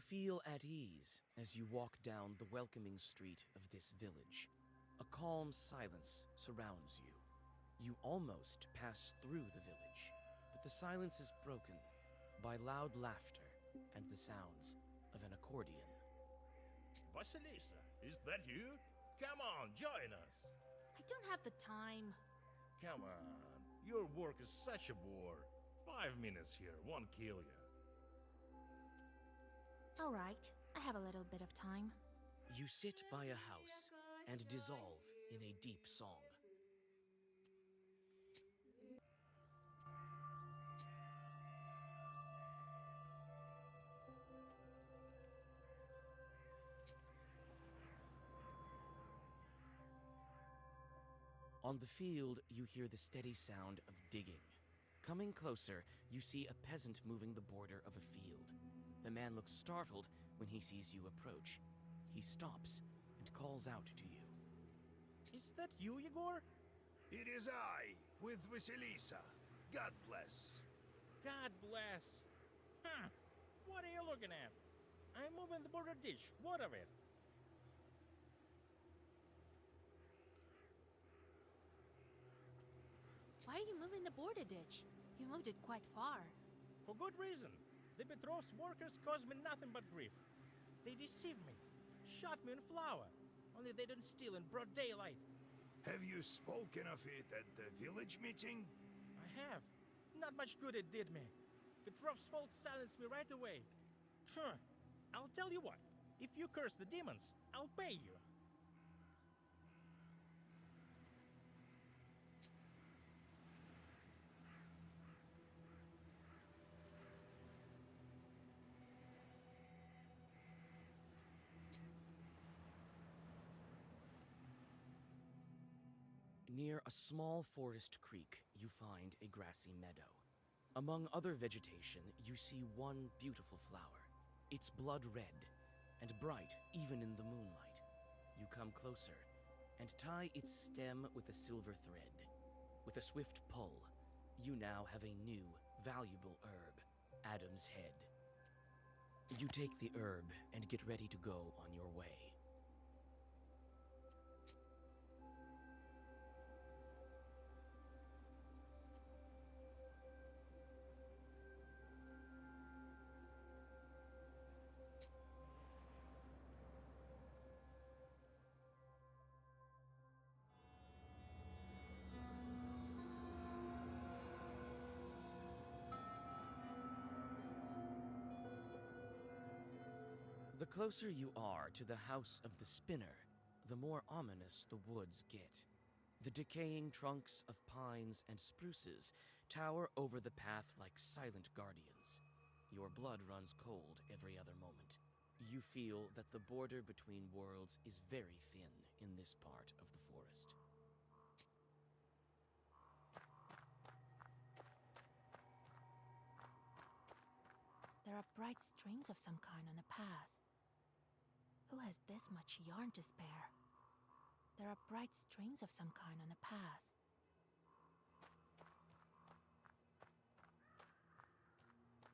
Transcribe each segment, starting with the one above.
feel at ease as you walk down the welcoming street of this village. A calm silence surrounds you. You almost pass through the village, but the silence is broken by loud laughter and the sounds of an accordion. Vasilisa, is that you? Come on, join us. I don't have the time. Come on, your work is such a bore. 5 minutes here won't kill you. All right, I have a little bit of time. You sit by a house and dissolve in a deep song. On the field, you hear the steady sound of digging. Coming closer, you see a peasant moving the border of a field. The man looks startled when he sees you approach. He stops and calls out to you. Is that you, Yegor? It is I, with Vasilisa. God bless. God bless. What are you looking at? I'm moving the border ditch. What of it? Why are you moving the border ditch? You moved it quite far. For good reason. The Petrov's workers caused me nothing but grief. They deceived me, shot me in flour. Only they didn't steal in broad daylight. Have you spoken of it at the village meeting? I have. Not much good it did me. Petrov's folks silenced me right away. I'll tell you what. If you curse the demons, I'll pay you. Near a small forest creek, you find a grassy meadow. Among other vegetation, you see one beautiful flower. It's blood red and bright even in the moonlight. You come closer and tie its stem with a silver thread. With a swift pull, you now have a new, valuable herb, Adam's Head. You take the herb and get ready to go on your way. The closer you are to the house of the spinner, the more ominous the woods get. The decaying trunks of pines and spruces tower over the path like silent guardians. Your blood runs cold every other moment. You feel that the border between worlds is very thin in this part of the forest. There are bright strings of some kind on the path. Who has this much yarn to spare? There are bright strings of some kind on the path.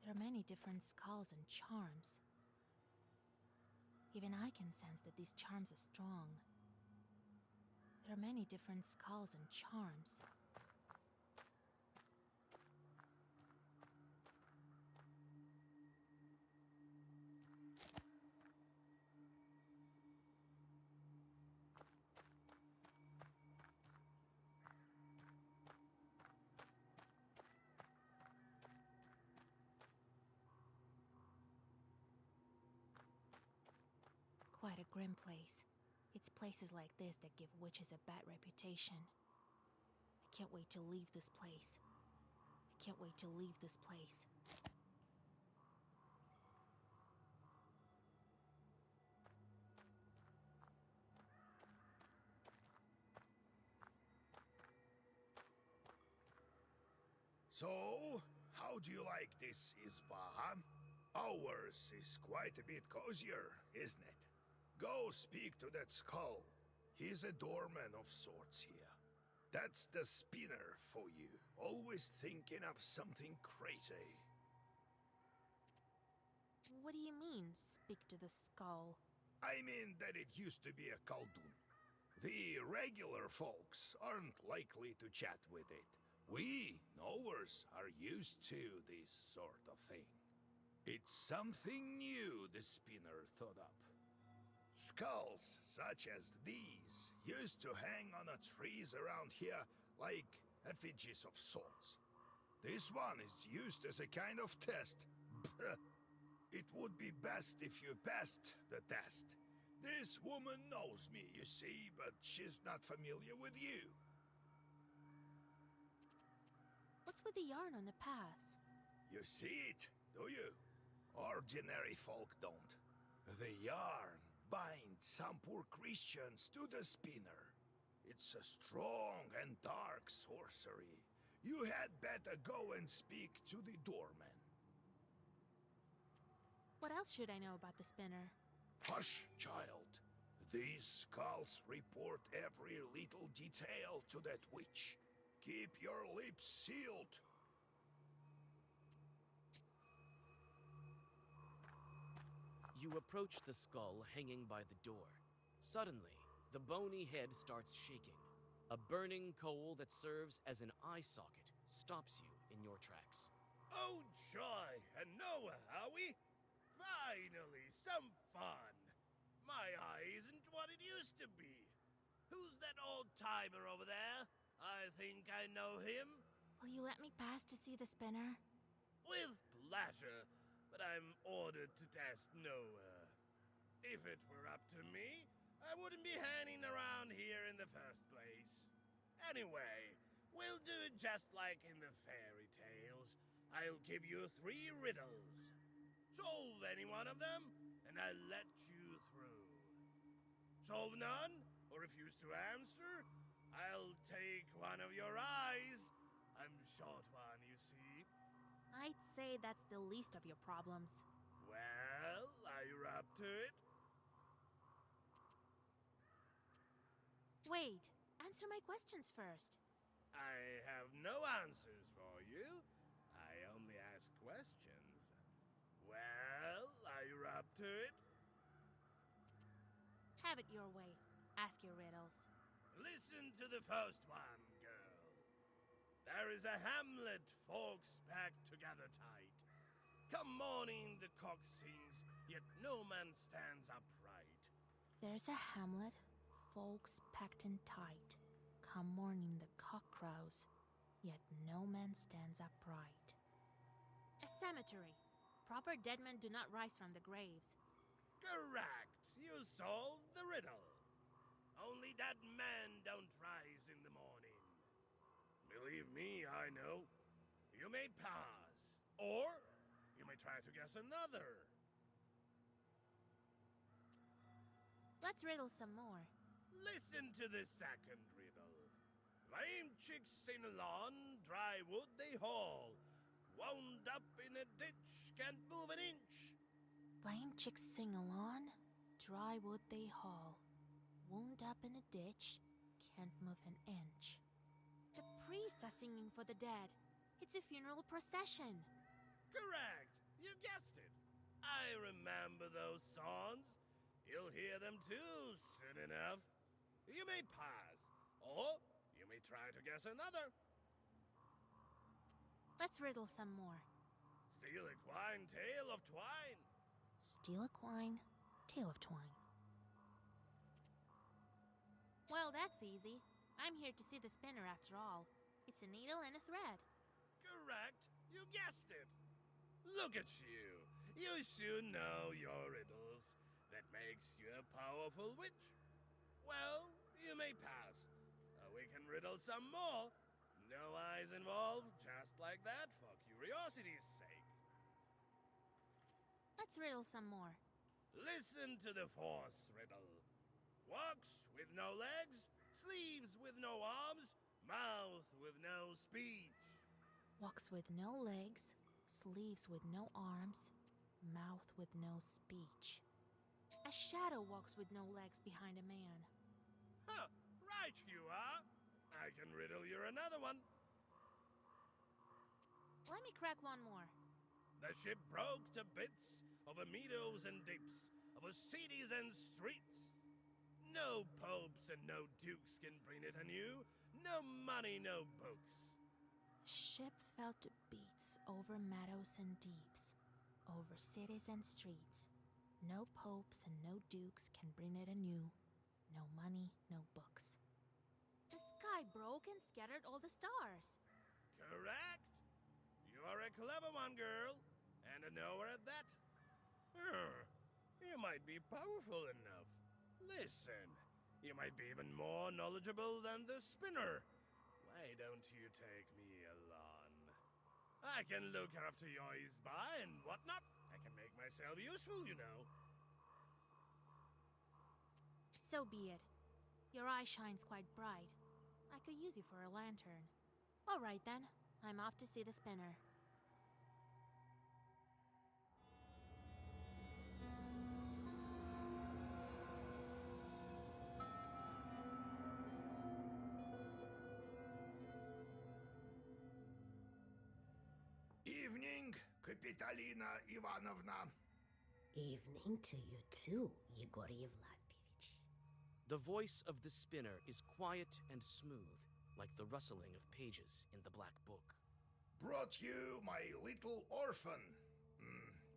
There are many different skulls and charms. Even I can sense that these charms are strong. There are many different skulls and charms. Quite a grim place. It's places like this that give witches a bad reputation. I can't wait to leave this place. I can't wait to leave this place. So, how do you like this izba? Ours is quite a bit cozier, isn't it? Go speak to that skull. He's a doorman of sorts here. That's the spinner for you, always thinking up something crazy. What do you mean, speak to the skull. I mean that it used to be a Khaldun. The regular folks aren't likely to chat with it. We, knowers, are used to this sort of thing. It's something new the spinner thought up. Skulls such as these used to hang on the trees around here like effigies of sorts. This one is used as a kind of test. It would be best if you passed the test. This woman knows me, you see, but she's not familiar with you. What's with the yarn on the paths? You see it, do you? Ordinary folk don't. The yarn binds some poor Christians to the spinner. It's a strong and dark sorcery. You had better go and speak to the doorman. What else should I know about the spinner? Hush, child. These skulls report every little detail to that witch. Keep your lips sealed. You approach the skull hanging by the door. Suddenly, the bony head starts shaking. A burning coal that serves as an eye socket stops you in your tracks. Oh, joy! And Noah, are we? Finally, some fun! My eye isn't what it used to be. Who's that old-timer over there? I think I know him. Will you let me pass to see the spinner? With pleasure, but I'm ordered to test Noah. If it were up to me, I wouldn't be hanging around here in the first place. Anyway, we'll do it just like in the fairy tales. I'll give you 3 riddles. Solve any one of them, and I'll let you through. Solve none, or refuse to answer, I'll take one of your eyes. I'm short one, you see. I'd say that's the least of your problems. Well, are you up to it? Wait, answer my questions first. I have no answers for you. I only ask questions. Well, are you up to it? Have it your way. Ask your riddles. Listen to the first one, girl. There is a hamlet, folks packed together tight. Come morning, the cock sings, yet no man stands upright. There's a hamlet, folks packed in tight. Come morning the cock crows, yet no man stands upright. A cemetery. Proper dead men do not rise from the graves. Correct. You solved the riddle. Only that man don't rise in the morning. Believe me, I know. You may pass, or you may try to guess another. Let's riddle some more. Listen to this second riddle. Lame chicks in a lawn, dry wood they haul. Wound up in a ditch, can't move an inch. Lame chicks sing along, dry wood they haul. Wound up in a ditch, can't move an inch. The priests are singing for the dead. It's a funeral procession. Correct. You guessed it. I remember those songs. You'll hear them too soon enough. You may pass, or you may try to guess another. Let's riddle some more. Steal a quine, tale of twine. Steal a quine, tale of twine. Well, that's easy. I'm here to see the spinner after all. It's a needle and a thread. Correct. You guessed it. Look at you. You sure know your riddles. That makes you a powerful witch. Well, you may pass. We can riddle some more. No eyes involved, just like that, for curiosity's sake. Let's riddle some more. Listen to the fourth riddle. Walks with no legs, sleeves with no arms, mouth with no speech. Walks with no legs, sleeves with no arms, mouth with no speech. A shadow walks with no legs behind a man. Huh, right you are. I can riddle you another one. Let me crack one more. The ship broke to bits over meadows and dips. over cities and streets. No popes and no dukes can bring it anew. No money, no books. Ship fell to beats over meadows and deeps, over cities and streets. No popes and no dukes can bring it anew. No money, no books. The sky broke and scattered all the stars. Correct. You are a clever one, girl, and a knower at that. You might be powerful enough. Listen, you might be even more knowledgeable than the spinner. Why don't you take me along? I can look after your isba and whatnot. I can make myself useful, you know. So be it. Your eye shines quite bright. I could use you for a lantern. All right then, I'm off to see the spinner. Evening, Kapitalina Ivanovna. Evening to you too, Yegor Yevlampevich. The voice of the spinner is quiet and smooth, like the rustling of pages in the black book. Brought you my little orphan.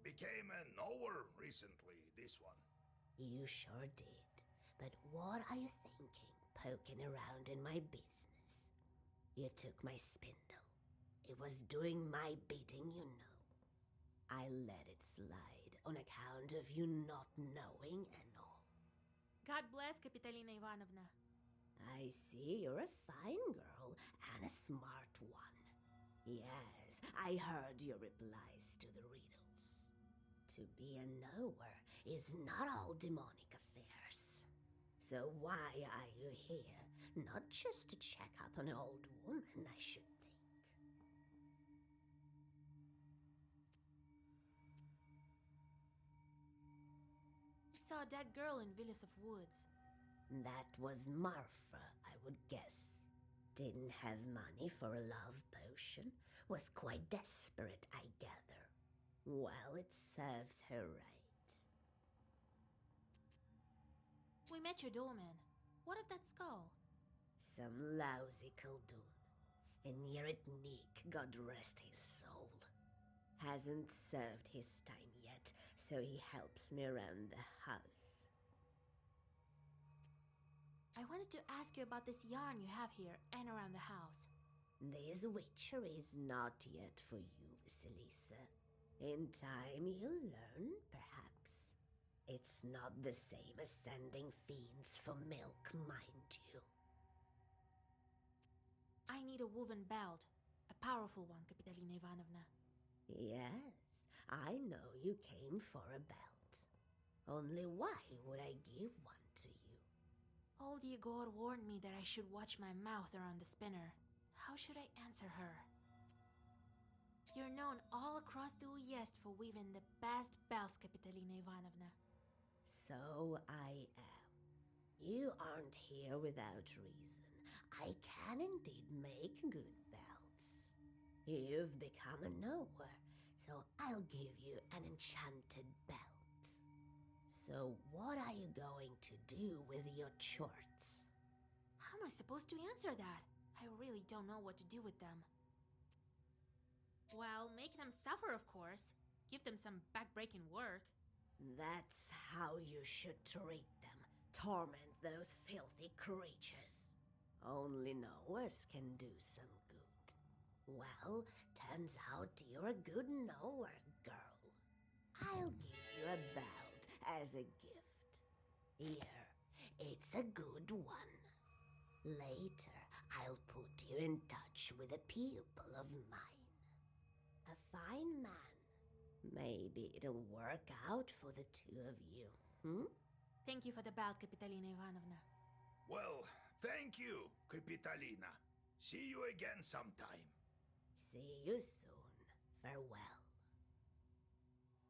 Became a knower recently, this one. You sure did. But what are you thinking, poking around in my business? You took my spindle. It was doing my bidding, you know. I let it slide on account of you not knowing and all. God bless, Kapitalina Ivanovna. I see you're a fine girl and a smart one. Yes, I heard your replies to the riddles. To be a knower is not all demonic affairs. So why are you here? Not just to check up on an old woman, I should think. Saw a dead girl in Villas of Woods. That was Marfa, I would guess. Didn't have money for a love potion. Was quite desperate, I gather. Well, it serves her right. We met your doorman. What of that skull? Some lousy Khaldun. And Yerit Neek, God rest his soul. Hasn't served his time yet, so he helps me around the house. I wanted to ask you about this yarn you have here and around the house. This witchery is not yet for you, Vasilisa. In time you'll learn, perhaps. It's not the same as sending fiends for milk, mind you. I need a woven belt. A powerful one, Kapitalina Ivanovna. Yes, I know you came for a belt. Only why would I give one to you? Old Yegor warned me that I should watch my mouth around the spinner. How should I answer her? You're known all across the Uyezd for weaving the best belts, Kapitalina Ivanovna. So I am. You aren't here without reason. I can indeed make good belts. You've become a knower, so I'll give you an enchanted belt. So what are you going to do with your chorts? How am I supposed to answer that? I really don't know what to do with them. Well, make them suffer, of course. Give them some back-breaking work. That's how you should treat them. Torment those filthy creatures. Only knowers can do some good. Well, turns out you're a good knower, girl. I'll give you a belt as a gift. Here, it's a good one. Later, I'll put you in touch with a pupil of mine. A fine man. Maybe it'll work out for the two of you, Thank you for the belt, Kapitalina Ivanovna. Well, thank you, Kapitalina. See you again sometime. See you soon. Farewell.